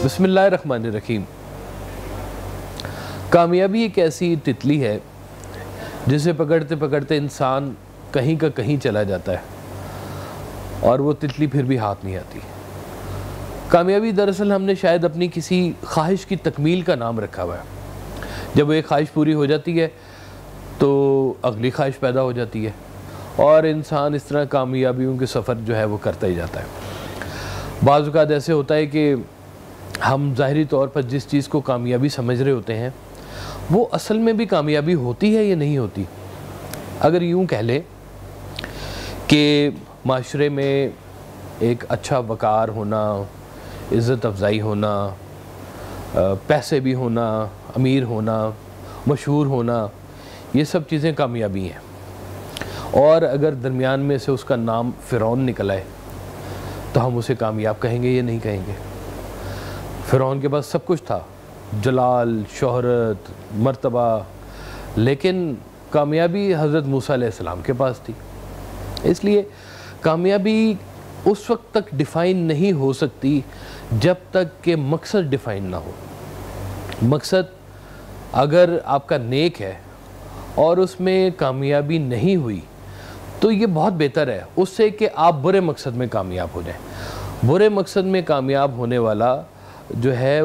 बिस्मिल्लाहिर्रहमानिर्रहीम। कामयाबी एक ऐसी तितली है जिसे पकड़ते पकड़ते इंसान कहीं का कहीं चला जाता है और वो तितली फिर भी हाथ नहीं आती। कामयाबी दरअसल हमने शायद अपनी किसी ख्वाहिश की तकमील का नाम रखा हुआ है। जब वो एक ख्वाहिश पूरी हो जाती है तो अगली ख्वाहिश पैदा हो जाती है और इंसान इस तरह कामयाबियों के सफ़र जो है वो करता ही जाता है। बाज़ औक़ात ऐसे होता है कि हम ज़ाहिरी तौर पर जिस चीज़ को कामयाबी समझ रहे होते हैं वो असल में भी कामयाबी होती है या नहीं होती। अगर यूँ कह लें कि माशरे में एक अच्छा वक़ार होना, इज़्ज़त अफ़ज़ाई होना, पैसे भी होना, अमीर होना, मशहूर होना, ये सब चीज़ें कामयाबी हैं। और अगर दरमियान में से उसका नाम फ़िरौन निकल आए तो हम उसे कामयाब कहेंगे या नहीं कहेंगे। फ़िरौन के पास सब कुछ था, जलाल, शोहरत, मर्तबा, लेकिन कामयाबी हज़रत मूसा अलैहिस्सलाम के पास थी। इसलिए कामयाबी उस वक्त तक डिफ़ाइन नहीं हो सकती जब तक कि मकसद डिफ़ाइन ना हो। मकसद अगर आपका नेक है और उसमें कामयाबी नहीं हुई तो ये बहुत बेहतर है उससे कि आप बुरे मकसद में कामयाब हो जाएं। बुरे मकसद में कामयाब होने वाला जो है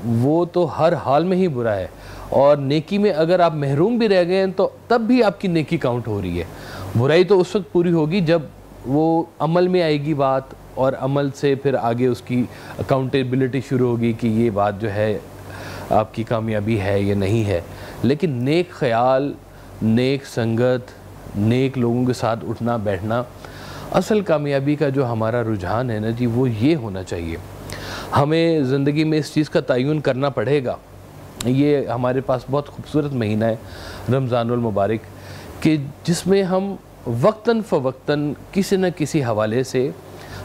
वो तो हर हाल में ही बुरा है, और नेकी में अगर आप महरूम भी रह गए हैं तो तब भी आपकी नेकी काउंट हो रही है। बुराई तो उस वक्त पूरी होगी जब वो अमल में आएगी बात, और अमल से फिर आगे उसकी अकाउंटेबिलिटी शुरू होगी कि ये बात जो है आपकी कामयाबी है या नहीं है। लेकिन नेक ख्याल, नेक संगत, नेक लोगों के साथ उठना बैठना, असल कामयाबी का जो हमारा रुझान है ना जी, वो ये होना चाहिए। हमें ज़िंदगी में इस चीज़ का तयन करना पड़ेगा। ये हमारे पास बहुत खूबसूरत महीना है रमज़ानुल मुबारक, कि जिसमें हम वक्तन फ़वक्तन किसी न किसी हवाले से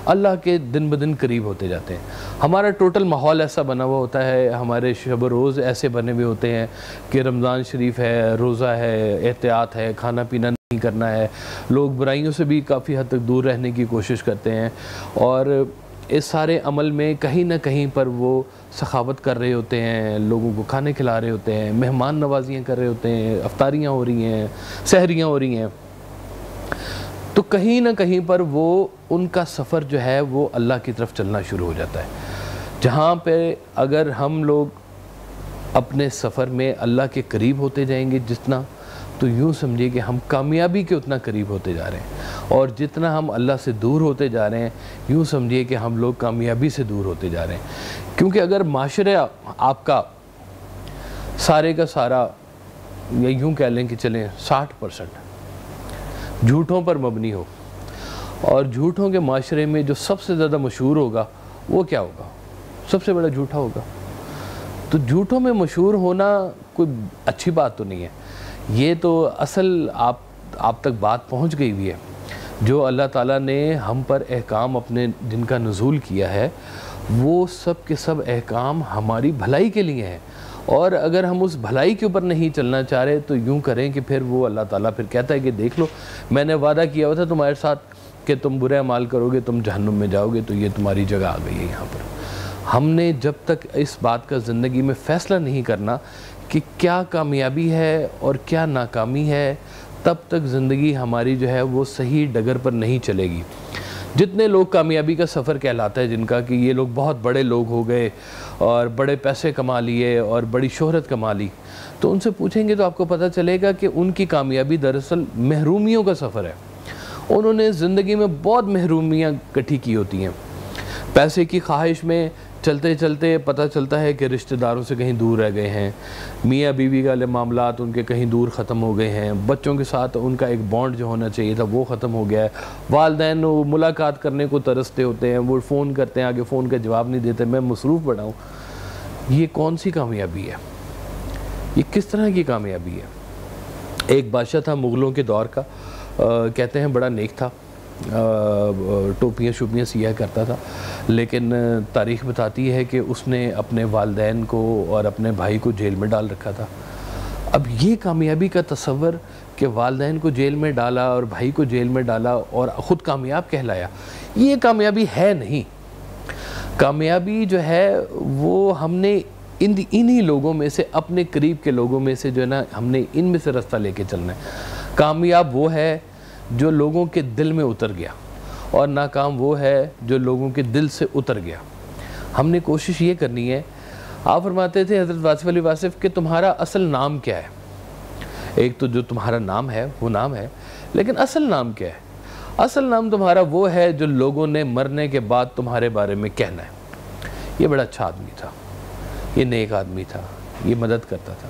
अल्लाह के दिन ब दिन करीब होते जाते हैं। हमारा टोटल माहौल ऐसा बना हुआ होता है, हमारे शब रोज़ ऐसे बने हुए होते हैं कि रमज़ान शरीफ है, रोज़ा है, एहतियात है, खाना पीना नहीं करना है, लोग बुराइयों से भी काफ़ी हद तक दूर रहने की कोशिश करते हैं, और इस सारे अमल में कहीं ना कहीं पर वो सखावत कर रहे होते हैं, लोगों को खाने खिला रहे होते हैं, मेहमान नवाजियाँ कर रहे होते हैं, अफ्तारियाँ हो रही हैं, सहरियाँ हो रही हैं। तो कहीं ना कहीं पर वो उनका सफ़र जो है वो अल्लाह की तरफ चलना शुरू हो जाता है। जहाँ पे अगर हम लोग अपने सफ़र में अल्लाह के करीब होते जाएंगे जितना, तो यूँ समझिए कि हम कामयाबी के उतना करीब होते जा रहे हैं, और जितना हम अल्लाह से दूर होते जा रहे हैं यूँ समझिए कि हम लोग कामयाबी से दूर होते जा रहे हैं। क्योंकि अगर माशरा आपका सारे का सारा, या यूँ कह लें कि चलें 60% झूठों पर मबनी हो, और झूठों के माशरे में जो सबसे ज़्यादा मशहूर होगा वो क्या होगा? सबसे बड़ा झूठा होगा। तो झूठों में मशहूर होना कोई अच्छी बात तो नहीं है। ये तो असल आप तक बात पहुंच गई हुई है। जो अल्लाह ताला ने हम पर अहकाम अपने जिनका नुज़ूल किया है वो सब के सब अहकाम हमारी भलाई के लिए हैं, और अगर हम उस भलाई के ऊपर नहीं चलना चाह रहे तो यूँ करें कि फिर वो अल्लाह ताला फिर कहता है कि देख लो, मैंने वादा किया हुआ था तुम्हारे साथ कि तुम बुरे अमाल करोगे, तुम जहन्नुम में जाओगे, तो ये तुम्हारी जगह आ गई है यहाँ पर। हमने जब तक इस बात का ज़िंदगी में फ़ैसला नहीं करना कि क्या कामयाबी है और क्या नाकामी है, तब तक ज़िंदगी हमारी जो है वो सही डगर पर नहीं चलेगी। जितने लोग कामयाबी का सफ़र कहलाता है जिनका, कि ये लोग बहुत बड़े लोग हो गए और बड़े पैसे कमा लिए और बड़ी शोहरत कमा ली, तो उनसे पूछेंगे तो आपको पता चलेगा कि उनकी कामयाबी दरअसल महरूमियों का सफ़र है। उन्होंने ज़िंदगी में बहुत महरूमियाँ इकट्ठी की होती हैं। पैसे की ख्वाहिश में चलते चलते पता चलता है कि रिश्तेदारों से कहीं दूर रह गए हैं, मियाँ बीवी वाले मामलात उनके कहीं दूर ख़त्म हो गए हैं, बच्चों के साथ उनका एक बॉन्ड जो होना चाहिए था वो ख़त्म हो गया है, वालिदैन वो मुलाकात करने को तरसते होते हैं, वो फ़ोन करते हैं, आगे फ़ोन का जवाब नहीं देते, मैं मसरूफ़ पड़ा हूँ। ये कौन सी कामयाबी है? ये किस तरह की कामयाबी है? एक बादशाह था मुग़लों के दौर का, कहते हैं बड़ा नेक था, टोपियाँ शोपियाँ सिया करता था, लेकिन तारीख़ बताती है कि उसने अपने वालिदैन को और अपने भाई को जेल में डाल रखा था। अब ये कामयाबी का तसव्वुर कि वालिदैन को जेल में डाला और भाई को जेल में डाला और ख़ुद कामयाब कहलाया, ये कामयाबी है नहीं। کامیابی جو ہے وہ ہم نے انہی لوگوں میں سے، اپنے قریب کے لوگوں میں سے جو ہے نا، ہم نے ان میں سے رستہ لے کے چلنا ہے۔ کامیاب وہ ہے جو لوگوں کے دل میں اتر گیا، اور ناکام وہ ہے جو لوگوں کے دل سے اتر گیا۔ ہم نے کوشش یہ کرنی ہے۔ آپ فرماتے تھے حضرت واصف علی واصف کہ تمہارا اصل نام کیا ہے؟ ایک تو جو تمہارا نام ہے وہ نام ہے، لیکن اصل نام کیا ہے؟ اصل نام تمہارا وہ ہے جو لوگوں نے مرنے کے بعد تمہارے بارے میں کہنا ہے۔ یہ بڑا اچھا آدمی تھا، یہ نیک آدمی تھا، یہ مدد کرتا تھا،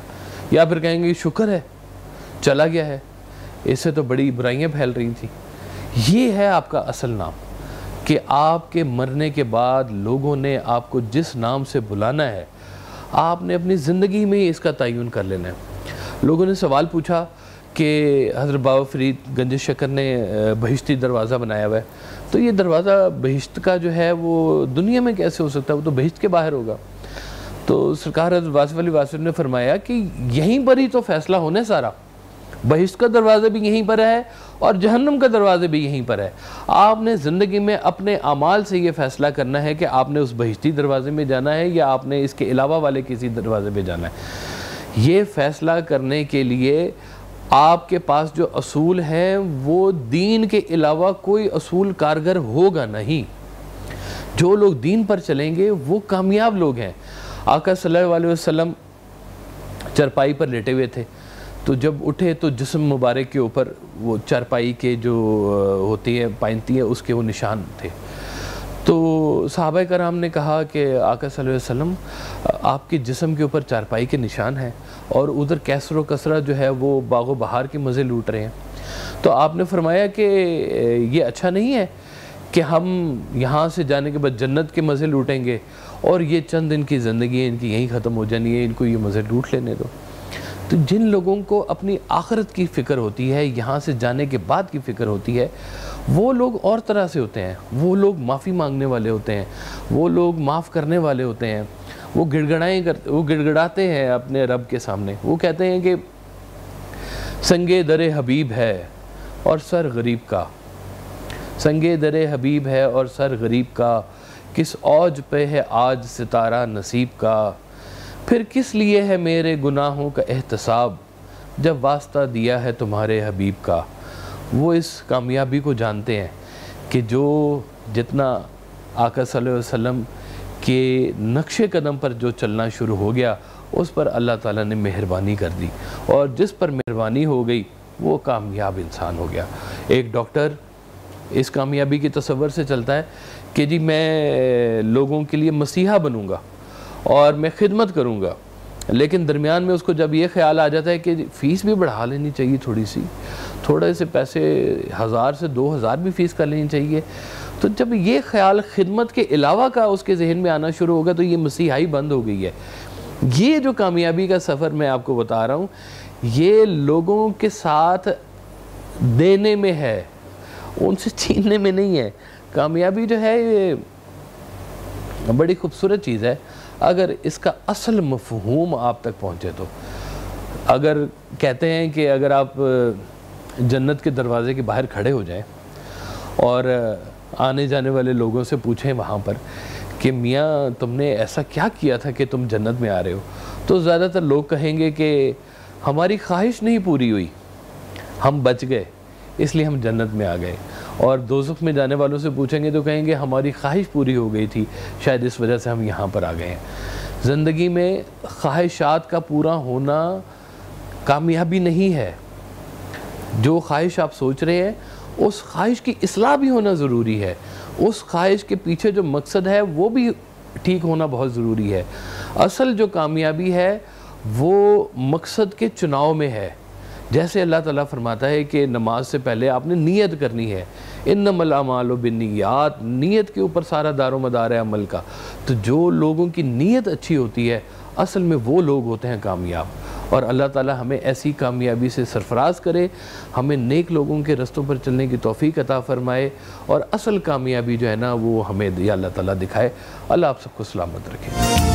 یا پھر کہیں گے شکر ہے چلا گیا ہے، اس سے تو بڑی برائیاں پھیل رہی تھیں۔ یہ ہے آپ کا اصل نام، کہ آپ کے مرنے کے بعد لوگوں نے آپ کو جس نام سے بلانا ہے، آپ نے اپنی زندگی میں اس کا تعین کر لینا ہے۔ لوگوں نے سوال پوچھا کہ حضرت بابا فرید گنج شکر نے بہشتی دروازہ بنایا ہوا ہے، تو یہ دروازہ بہشت کا جو ہے وہ دنیا میں کیسے ہو سکتا ہے؟ وہ تو بہشت کے باہر ہوگا۔ تو سرکار حضرت واصف علی واصف نے فرمایا کہ یہیں پر ہی تو فیصلہ ہونا ہے سارا، بہشت کا دروازہ بھی یہیں پر ہے اور جہنم کا دروازہ بھی یہیں پر ہے۔ آپ نے زندگی میں اپنے اعمال سے یہ فیصلہ کرنا ہے کہ آپ نے اس بہشتی دروازے میں جانا ہے یا آپ نے اس کے علاوہ والے کسی دروازے میں جانا ہے۔ یہ فیصلہ کرنے کے لیے آپ کے پاس جو اصول ہیں وہ دین کے علاوہ کوئی اصول کارگر ہوگا نہیں۔ جو لوگ دین پر چلیں گے وہ کامیاب لوگ ہیں۔ آقا صلی اللہ علیہ وسلم چرپائی پر لیٹے ہوئے تھے، تو جب اٹھے تو جسم مبارک کے اوپر وہ چرپائی کے جو ہوتی ہے پائنتی ہے اس کے وہ نشان تھے۔ تو صحابہ کرام نے کہا کہ آقا صلی اللہ علیہ وسلم آپ کے جسم کے اوپر چارپائی کے نشان ہیں اور ادھر کیسر و کسرہ جو ہے وہ باغ و بہار کے مزے لوٹ رہے ہیں۔ تو آپ نے فرمایا کہ یہ اچھا نہیں ہے کہ ہم یہاں سے جانے کے بعد جنت کے مزے لوٹیں گے اور یہ چند دن کی زندگی ہے ان کی یہیں ختم ہو جانی ہے، ان کو یہ مزے لوٹ لینے دو۔ تو جن لوگوں کو اپنی آخرت کی فکر ہوتی ہے، یہاں سے جانے کے بعد کی فکر ہوتی ہے، وہ لوگ اور طرح سے ہوتے ہیں۔ وہ لوگ معافی مانگنے والے ہوتے ہیں، وہ لوگ معاف کرنے والے ہوتے ہیں، وہ گڑگڑاتے ہیں اپنے رب کے سامنے۔ وہ کہتے ہیں کہ سنگے در حبیب ہے اور سر غریب کا، سنگے در حبیب ہے اور سر غریب کا، کس اوج پہ ہے آج ستارہ نصیب کا، پھر کس لیے ہے میرے گناہوں کا احتساب، جب واسطہ دیا ہے تمہارے حبیب کا۔ وہ اس کامیابی کو جانتے ہیں کہ جو جتنا آقا صلی اللہ علیہ وسلم کے نقش قدم پر جو چلنا شروع ہو گیا اس پر اللہ تعالیٰ نے مہربانی کر دی، اور جس پر مہربانی ہو گئی وہ کامیاب انسان ہو گیا۔ ایک ڈاکٹر اس کامیابی کے تصور سے چلتا ہے کہ جی میں لوگوں کے لیے مسیحا بنوں گا اور میں خدمت کروں گا، لیکن درمیان میں اس کو جب یہ خیال آ جاتا ہے کہ فیس بھی بڑھا لینی چاہیے، تھوڑے سے پیسے 1000 سے 2000 بھی فیس کر لینی چاہیے، تو جب یہ خیال خدمت کے علاوہ کا اس کے ذہن میں آنا شروع ہوگا تو یہ مسیحائی بند ہو گئی ہے۔ یہ جو کامیابی کا سفر میں آپ کو بتا رہا ہوں، یہ لوگوں کے ساتھ دینے میں ہے، ان سے چھیننے میں نہیں ہے۔ کامیابی جو ہے یہ بڑی خوبصورت چیز ہے اگر اس کا اصل مفہوم آپ تک پہنچے تو۔ اگر کہتے ہیں کہ اگر آپ جنت کے دروازے کے باہر کھڑے ہو جائیں اور آنے جانے والے لوگوں سے پوچھیں وہاں پر کہ میاں تم نے ایسا کیا کیا تھا کہ تم جنت میں آ رہے ہو، تو زیادہ تر لوگ کہیں گے کہ ہماری خواہش نہیں پوری ہوئی، ہم بچ گئے اس لیے ہم جنت میں آ گئے۔ اور دوزخ میں جانے والوں سے پوچھیں گے تو کہیں گے ہماری خواہش پوری ہو گئی تھی، شاید اس وجہ سے ہم یہاں پر آ گئے ہیں۔ زندگی میں خواہشات کا پورا ہونا کامیابی نہیں ہے۔ جو خواہش آپ سوچ رہے ہیں اس خواہش کی اصلاح بھی ہونا ضروری ہے، اس خواہش کے پیچھے جو مقصد ہے وہ بھی ٹھیک ہونا بہت ضروری ہے۔ اصل جو کامیابی ہے وہ مقصد کے چناؤ میں ہے۔ جیسے اللہ تعالیٰ فرماتا ہے کہ نماز سے پہلے آپ نے نیت کرنی ہے، انما الاعمال بالنیات، نیت کے اوپر سارا دار و مدار ہے عمل کا۔ تو جو لوگوں کی نیت اچھی ہوتی ہے اصل میں وہ لوگ ہوتے ہیں کامیاب، اور اللہ تعالیٰ ہمیں ایسی کامیابی سے سرفراز کرے، ہمیں نیک لوگوں کے رستوں پر چلنے کی توفیق عطا فرمائے، اور اصل کامیابی جو ہے نا وہ ہمیں یا اللہ تعالیٰ دکھائے۔ اللہ آپ سب کو سلامت رکھے۔